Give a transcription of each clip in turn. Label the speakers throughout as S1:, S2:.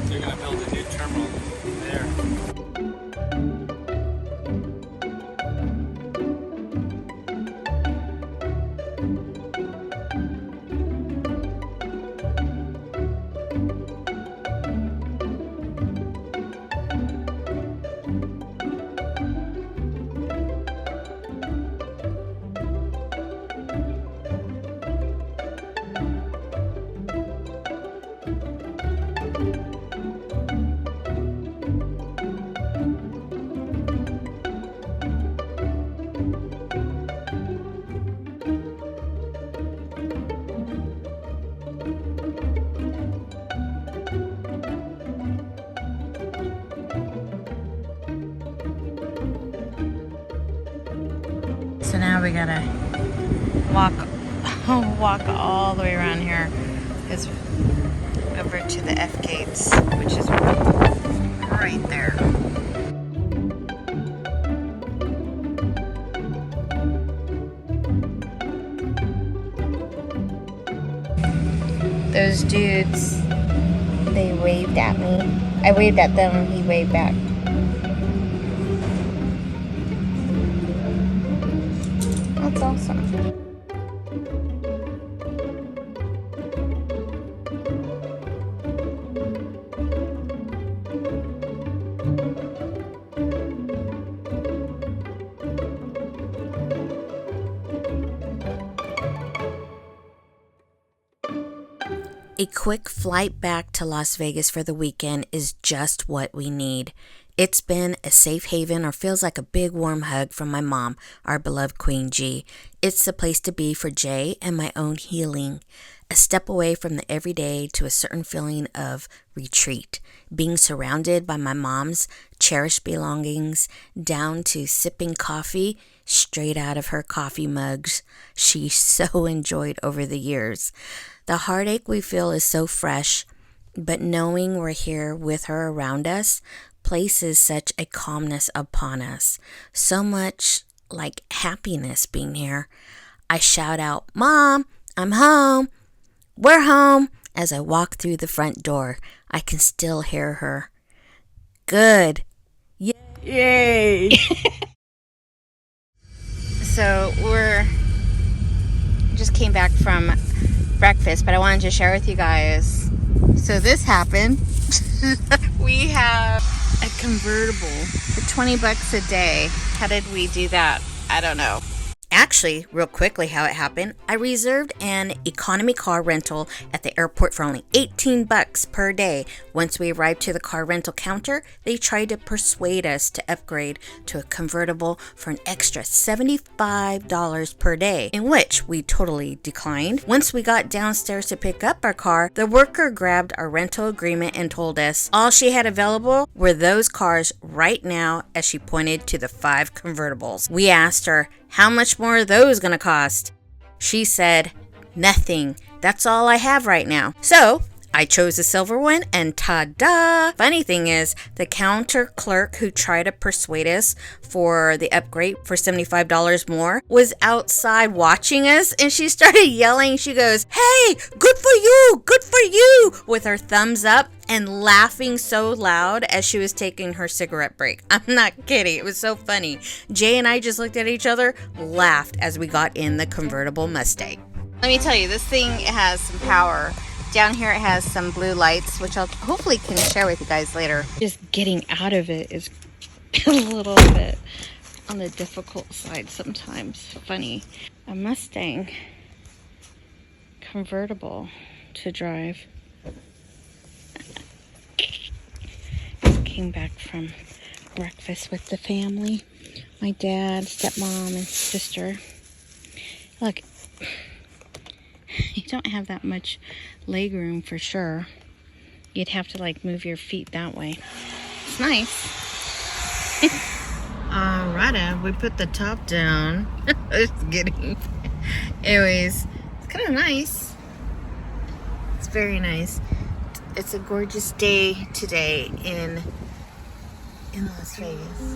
S1: They're gonna build a new terminal there.
S2: So now we gotta walk all the way around here. It's over to the F gates, which is right there. Those dudes, they waved at me. I waved at them, he waved back. That's awesome. A quick flight back to Las Vegas for the weekend is just what we need. It's been a safe haven, or feels like a big warm hug from my mom, our beloved Queen G. It's the place to be for Jay and my own healing. A step away from the everyday to a certain feeling of retreat. Being surrounded by my mom's cherished belongings, down to sipping coffee straight out of her coffee mugs she so enjoyed over the years. The heartache we feel is so fresh, but knowing we're here with her around us places such a calmness upon us. So much like happiness being here. I shout out, "Mom, I'm home. We're home." As I walk through the front door, I can still hear her. Good. Yay. So we're just came back from breakfast, but I wanted to share with you guys. So this happened. We have a convertible for 20 bucks a day. How did we do that? I don't know. Actually, real quickly how it happened, I reserved an economy car rental at the airport for only 18 bucks per day. Once we arrived to the car rental counter, they tried to persuade us to upgrade to a convertible for an extra $75 per day, in which we totally declined. Once we got downstairs to pick up our car, the worker grabbed our rental agreement and told us all she had available were those cars right now, as she pointed to the 5 convertibles. We asked her, "How much more are those gonna cost?" She said, "Nothing. That's all I have right now." So I chose the silver one, and ta-da! Funny thing is, the counter clerk who tried to persuade us for the upgrade for $75 more was outside watching us, and she started yelling. She goes, "Hey, good for you, good for you," with her thumbs up and laughing so loud as she was taking her cigarette break. I'm not kidding. It was so funny. Jay and I just looked at each other, laughed as we got in the convertible Mustang. Let me tell you, this thing has some power. Down here it has some blue lights, which I'll hopefully can share with you guys later. Just getting out of it is a little bit on the difficult side sometimes. Funny. A Mustang convertible to drive. Came back from breakfast with the family. My dad, stepmom, and sister. Look, you don't have that much leg room for sure. You'd have to like move your feet that way. It's nice. Alrighty, we put the top down. Just kidding. Anyways, it's kind of nice. It's very nice. It's a gorgeous day today in Las Vegas.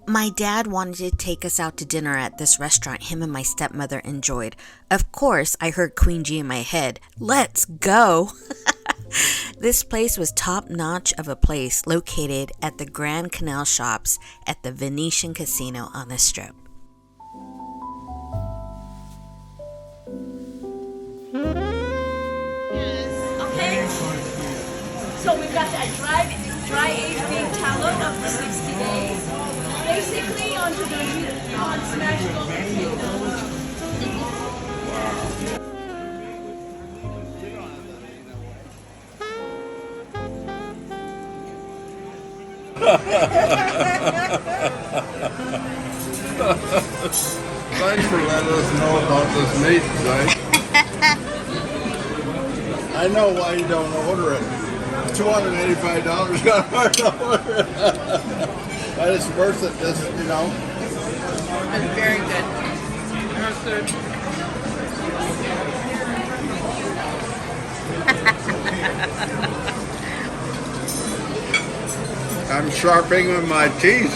S2: My dad wanted to take us out to dinner at this restaurant him and my stepmother enjoyed. Of course, I heard Queen G in my head. Let's go! This place was top-notch of a place located at the Grand Canal Shops at the Venetian Casino on the Strip.
S3: Okay, so we've got that dry aged beef tallow up for 60 days. Basically on smashed golden potatoes.
S4: Thanks for letting us know about this meat, Zach. I know why you don't order it. $285 got hard to order it. But it's worth it, just, you know.
S2: It's very good.
S1: That's good.
S4: I'm sharpening my teeth.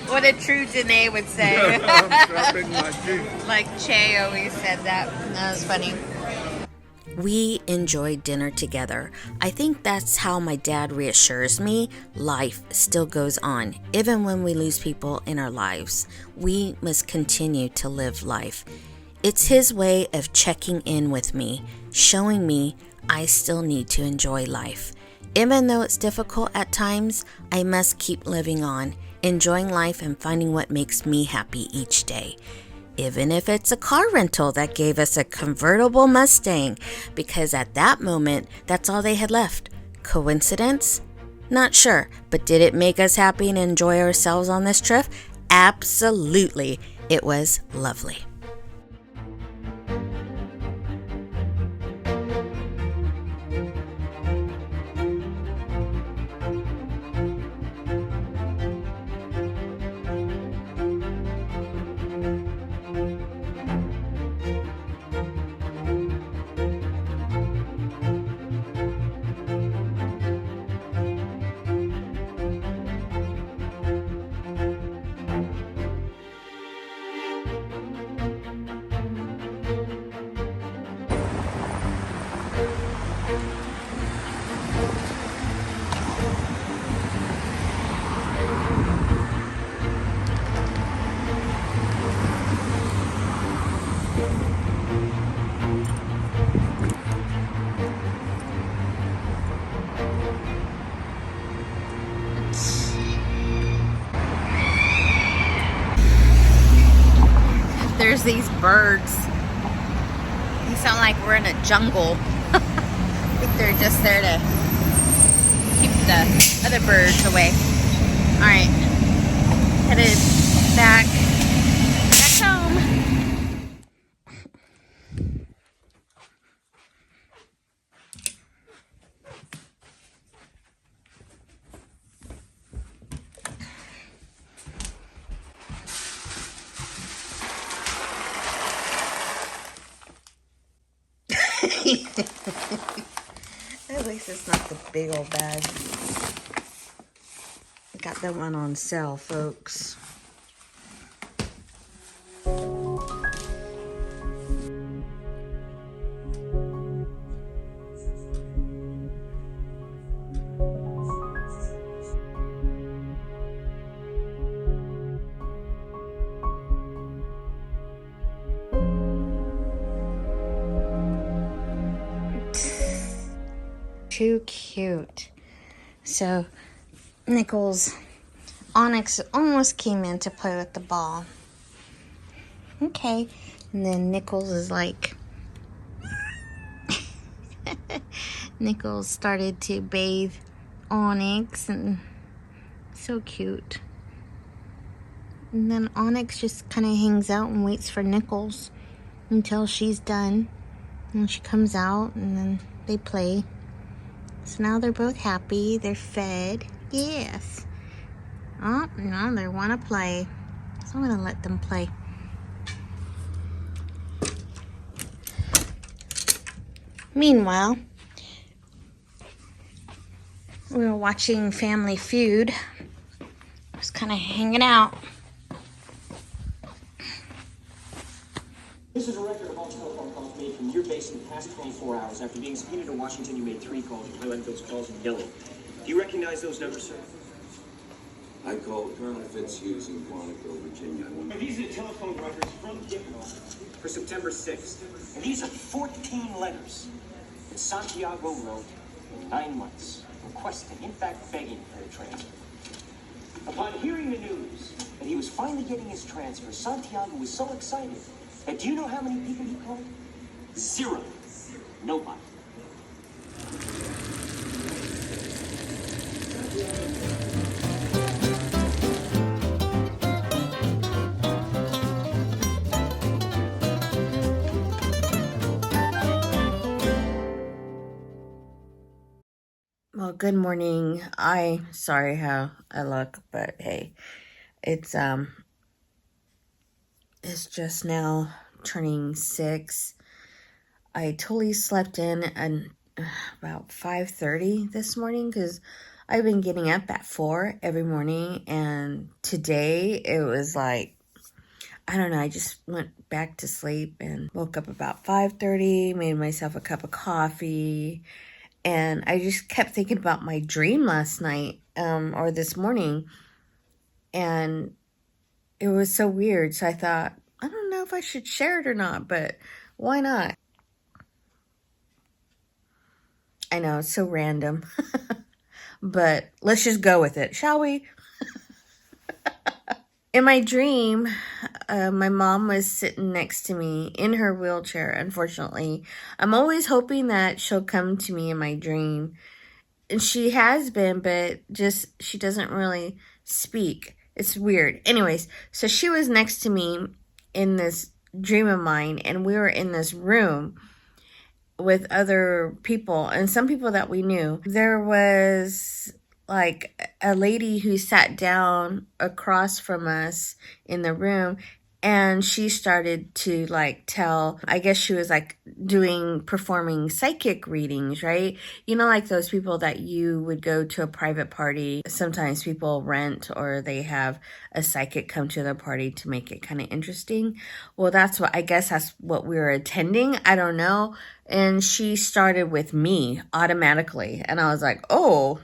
S2: What a true Danae would say.
S4: I'm sharpening my teeth.
S2: Like Che always said that. That was funny. We enjoyed dinner together. I think that's how my dad reassures me life still goes on. Even when we lose people in our lives, we must continue to live life. It's his way of checking in with me, showing me I still need to enjoy life. Even though it's difficult at times, I must keep living on, enjoying life and finding what makes me happy each day. Even if it's a car rental that gave us a convertible Mustang, because at that moment, that's all they had left. Coincidence? Not sure, but did it make us happy and enjoy ourselves on this trip? Absolutely. It was lovely. There's these birds. They sound like we're in a jungle. I think they're just there to keep the other birds away. Alright. Headed back home. At least it's not the big old bag. I got that one on sale, folks. Too cute. So Onyx almost came in to play with the ball. Okay. And then Nichols is like Nichols started to bathe Onyx, and so cute. And then Onyx just kind of hangs out and waits for Nichols until she's done. And she comes out and then they play. So now they're both happy. They're fed. Yes. Oh, no, they want to play. So I'm going to let them play. Meanwhile, we were watching Family Feud. Just kind of hanging out.
S5: This is a record of all telephone calls made from your base in the past 24 hours. After being subpoenaed to Washington, you made 3 calls. You highlighted those calls in yellow. Do you recognize those numbers, sir?
S6: I called Colonel Fitzhughes in Quantico, Virginia.
S5: These are the telephone records from Diplo for September 6th. And these are 14 letters that Santiago wrote in 9 months, requesting, in fact begging for a transfer. Upon hearing the news that he was finally getting his transfer, Santiago was so excited. And do you know how many people he called? 0. Nobody.
S2: Well, good morning. Sorry how I look, but hey, it's just now turning 6. I totally slept in at about 5:30 this morning because I've been getting up at 4 every morning, and today it was like, I don't know, I just went back to sleep and woke up about 5:30, made myself a cup of coffee, and I just kept thinking about my dream last night, or this morning, and it was so weird. So I thought, I don't know if I should share it or not, but why not? I know, it's so random, but let's just go with it, shall we? In my dream, my mom was sitting next to me in her wheelchair, unfortunately. I'm always hoping that she'll come to me in my dream. And she has been, but just she doesn't really speak. It's weird. Anyways, so she was next to me in this dream of mine, and we were in this room with other people and some people that we knew. There was like a lady who sat down across from us in the room, and she started to like tell, I guess she was like performing psychic readings, right? You know, like those people that you would go to a private party. Sometimes people rent or they have a psychic come to their party to make it kind of interesting. Well, that's what we were attending. I don't know. And she started with me automatically. And I was like, oh.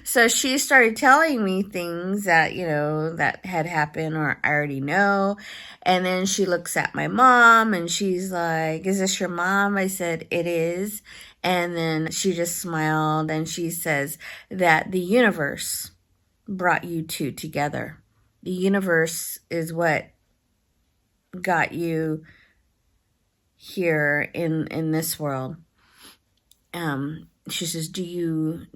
S2: So she started telling me things that, you know, that had happened or I already know. And then she looks at my mom and she's like, is this your mom? I said, it is. And then she just smiled and she says that the universe brought you two together. The universe is what got you here in this world. She says, do you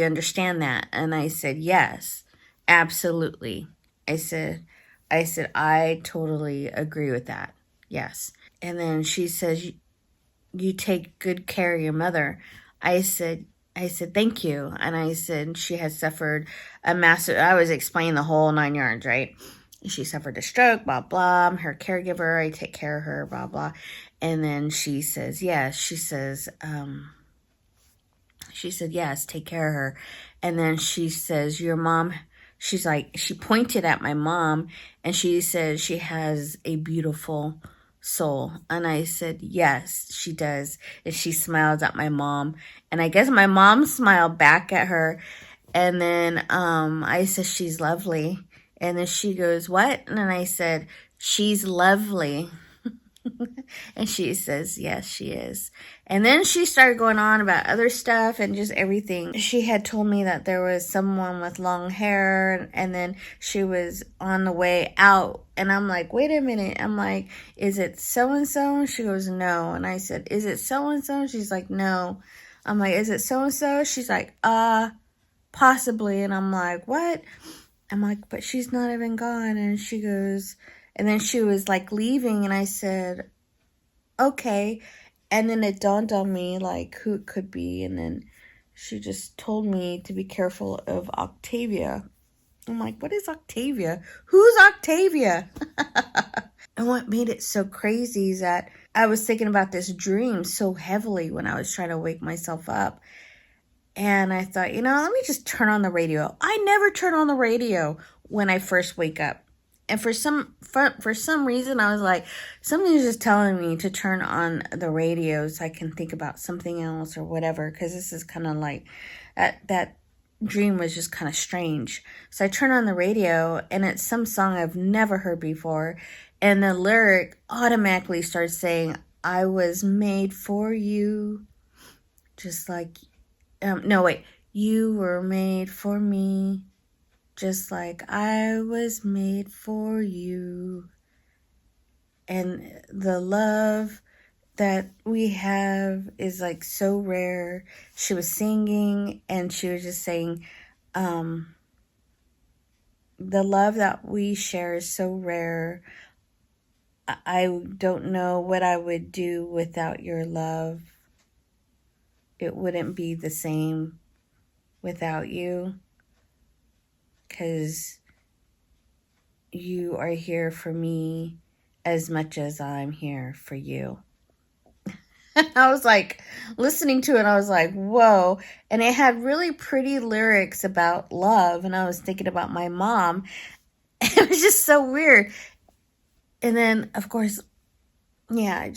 S2: understand that? And I said, yes, absolutely. I said, I totally agree with that. Yes. And then she says, you take good care of your mother. I said, thank you. And I said, she has suffered a massive, I was explaining the whole 9 yards, right? She suffered a stroke, blah, blah. I'm her caregiver. I take care of her, blah, blah. And then she says, yes. She said, yes, take care of her. And then she says, your mom, she's like, she pointed at my mom and she says she has a beautiful soul. And I said, yes, she does. And she smiles at my mom. And I guess my mom smiled back at her. And then I said, she's lovely. And then she goes, what? And then I said, she's lovely. And she says, yes, she is. And then she started going on about other stuff and just everything. She had told me that there was someone with long hair, and then she was on the way out. And I'm like, wait a minute. I'm like, is it so-and-so? And she goes, no. And I said, is it so-and-so? She's like, no. I'm like, is it so-and-so? She's like, possibly. And I'm like, what? I'm like, but she's not even gone. And she goes, and then she was like leaving, and I said, okay. And then it dawned on me like who it could be. And then she just told me to be careful of Octavia. I'm like, what is Octavia? Who's Octavia? And what made it so crazy is that I was thinking about this dream so heavily when I was trying to wake myself up. And I thought, let me just turn on the radio. I never turn on the radio when I first wake up. And for some reason, I was like, something's just telling me to turn on the radio so I can think about something else or whatever. Because this is kind of like, that dream was just kind of strange. So I turn on the radio, and it's some song I've never heard before. And the lyric automatically starts saying, I was made for you. Just like, you were made for me. Just like I was made for you. And the love that we have is like so rare. She was singing and she was just saying, the love that we share is so rare. I don't know what I would do without your love. It wouldn't be the same without you. 'Cause you are here for me as much as I'm here for you. I was like, listening to it, I was like, whoa. And it had really pretty lyrics about love. And I was thinking about my mom. It was just so weird. And then, of course, yeah, I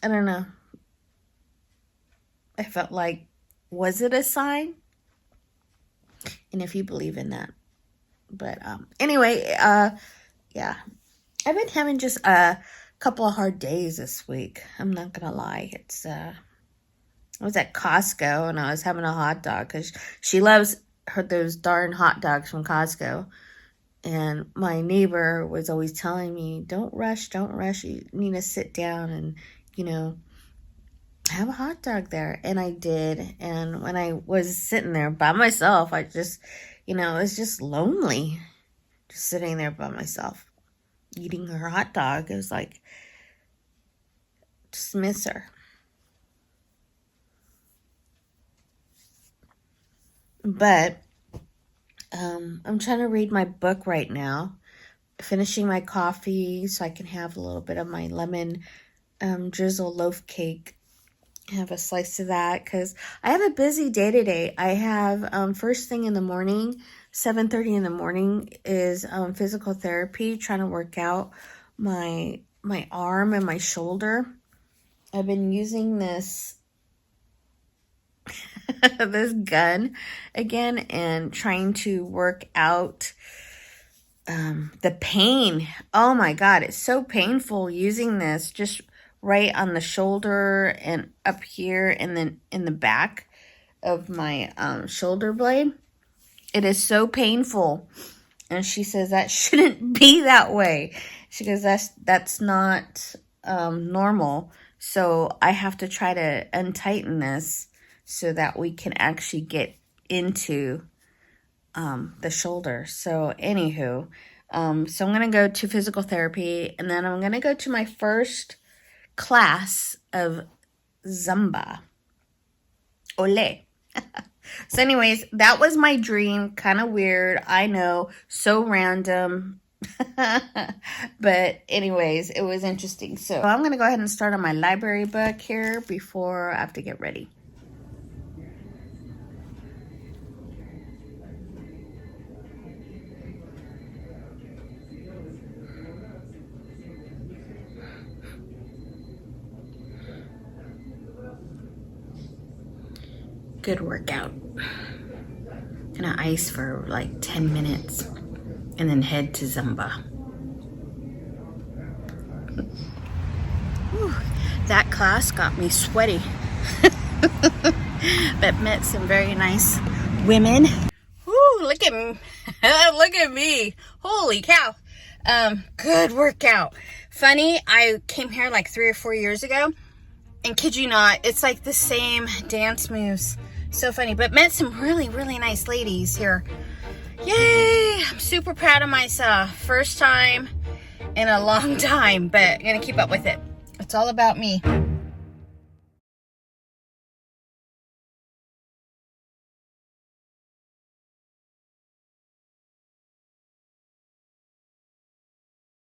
S2: don't know. I felt like, was it a sign? And if you believe in that. But anyway, yeah. I've been having just a couple of hard days this week. I'm not going to lie. I was at Costco and I was having a hot dog because she loves those darn hot dogs from Costco. And my neighbor was always telling me, don't rush. You need to sit down and, have a hot dog there. And I did. And when I was sitting there by myself, I just, it was just lonely. Just sitting there by myself, eating her hot dog. It was like, just miss her. But I'm trying to read my book right now. Finishing my coffee so I can have a little bit of my lemon drizzle loaf cake. Have a slice of that because I have a busy day today. I have first thing in the morning, 7:30 in the morning is physical therapy, trying to work out my arm and my shoulder. I've been using this this gun again and trying to work out the pain. Oh my God, it's so painful using this just right on the shoulder and up here and then in the back of my shoulder blade. It is so painful. And she says that shouldn't be that way. She goes, that's not normal. So I have to try to untighten this so that we can actually get into the shoulder. So anywho, so I'm going to go to physical therapy and then I'm going to go to my first class of Zumba. Ole. So anyways, that was my dream. Kind of weird. I know. So random. But anyways, it was interesting. So I'm going to go ahead and start on my library book here before I have to get ready. Good workout. Gonna ice for like 10 minutes and then head to Zumba. Whew, that class got me sweaty. But met some very nice women. Woo, look at me. Look at me. Holy cow. Good workout. Funny, I came here like 3 or 4 years ago. And kid you not, it's like the same dance moves. So funny, but met some really, really nice ladies here. Yay! I'm super proud of myself. First time in a long time, but I'm gonna keep up with it. It's all about me.